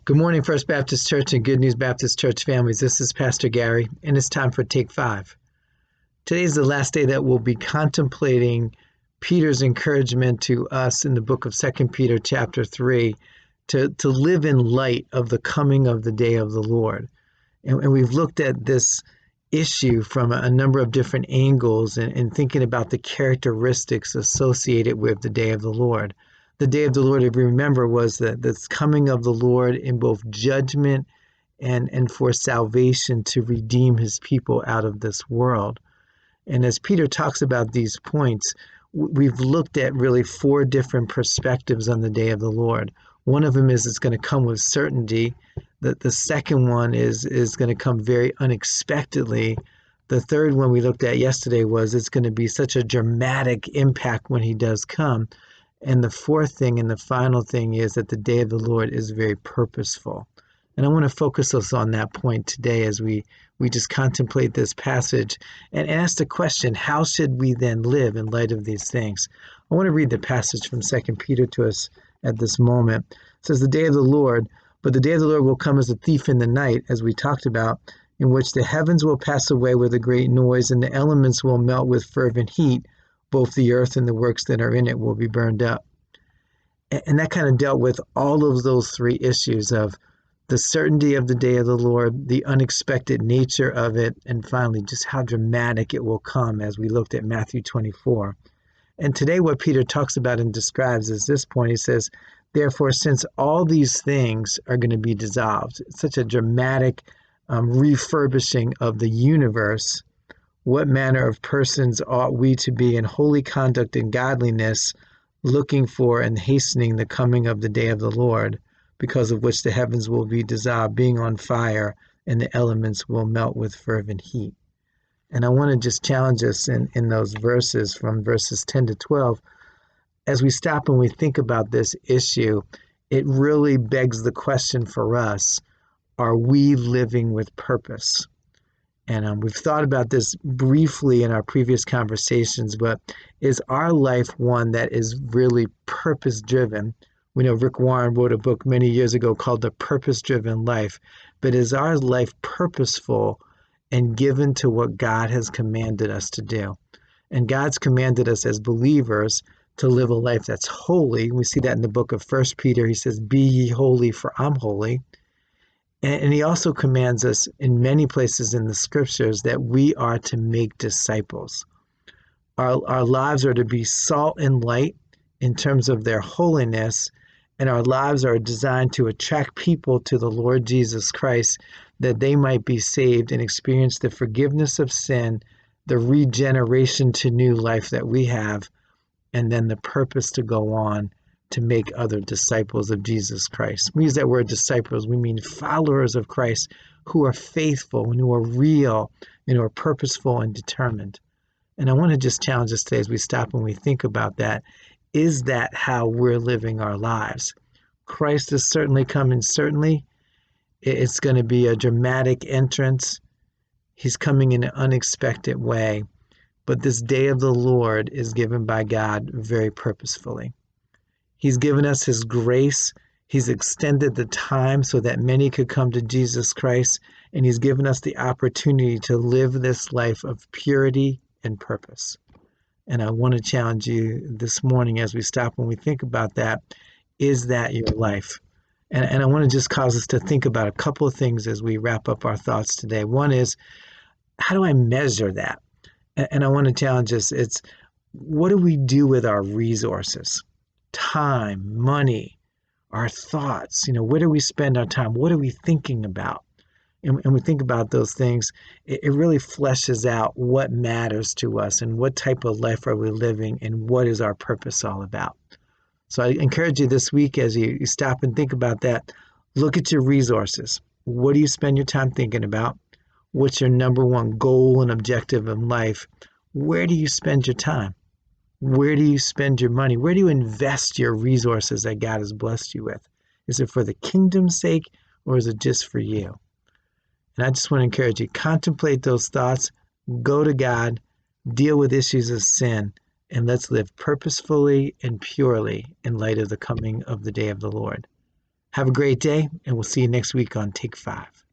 Good morning, First Baptist Church and Good News Baptist Church families. This is Pastor Gary, and it's time for Take 5. Today is the last day that we'll be contemplating Peter's encouragement to us in the book of 2 Peter chapter 3 to live in light of the coming of the day of the Lord. And we've looked at this issue from a number of different angles and thinking about the characteristics associated with the day of the Lord. The day of the Lord, if you remember, was this coming of the Lord in both judgment and for salvation to redeem his people out of this world. And as Peter talks about these points, we've looked at really 4 different perspectives on the day of the Lord. One of them is it's going to come with certainty. The second one is going to come very unexpectedly. The third one we looked at yesterday was it's going to be such a dramatic impact when he does come. And the fourth thing and the final thing is that the day of the Lord is very purposeful. And I want to focus us on that point today as we just contemplate this passage and ask the question, how should we then live in light of these things? I want to read the passage from 2 Peter to us at this moment. It says, the day of the Lord, but the day of the Lord will come as a thief in the night, as we talked about, in which the heavens will pass away with a great noise and the elements will melt with fervent heat. Both the earth and the works that are in it will be burned up. And that kind of dealt with all of those 3 issues of the certainty of the day of the Lord, the unexpected nature of it, and finally just how dramatic it will come as we looked at Matthew 24. And today what Peter talks about and describes is this point. He says, therefore, since all these things are going to be dissolved, such a dramatic refurbishing of the universe, what manner of persons ought we to be in holy conduct and godliness, looking for and hastening the coming of the day of the Lord, because of which the heavens will be dissolved, being on fire, and the elements will melt with fervent heat. And I want to just challenge us in those verses from verses 10 to 12. As we stop and we think about this issue, it really begs the question for us, are we living with purpose? And we've thought about this briefly in our previous conversations, but is our life one that is really purpose-driven? We know Rick Warren wrote a book many years ago called The Purpose-Driven Life, but is our life purposeful and given to what God has commanded us to do? And God's commanded us as believers to live a life that's holy. We see that in the book of 1 Peter. He says, be ye holy, for I'm holy. And he also commands us in many places in the scriptures that we are to make disciples. Our lives are to be salt and light in terms of their holiness, and our lives are designed to attract people to the Lord Jesus Christ, that they might be saved and experience the forgiveness of sin, the regeneration to new life that we have, and then the purpose to go on to make other disciples of Jesus Christ. We use that word disciples, we mean followers of Christ who are faithful and who are real and who are purposeful and determined. And I want to just challenge us today as we stop and we think about that. Is that how we're living our lives? Christ is certainly coming, certainly. It's going to be a dramatic entrance. He's coming in an unexpected way. But this day of the Lord is given by God very purposefully. He's given us his grace. He's extended the time so that many could come to Jesus Christ. And he's given us the opportunity to live this life of purity and purpose. And I want to challenge you this morning as we stop and we think about that. Is that your life? And I want to just cause us to think about a couple of things as we wrap up our thoughts today. One is, how do I measure that? And I want to challenge us. It's, what do we do with our resources? Time, money, our thoughts, where do we spend our time? What are we thinking about? And we think about those things, it really fleshes out what matters to us and what type of life are we living and what is our purpose all about. So I encourage you this week as you stop and think about that, look at your resources. What do you spend your time thinking about? What's your number one goal and objective in life? Where do you spend your time? Where do you spend your money? Where do you invest your resources that God has blessed you with? Is it for the kingdom's sake or is it just for you? And I just want to encourage you, contemplate those thoughts, go to God, deal with issues of sin, and let's live purposefully and purely in light of the coming of the day of the Lord. Have a great day, and we'll see you next week on Take 5.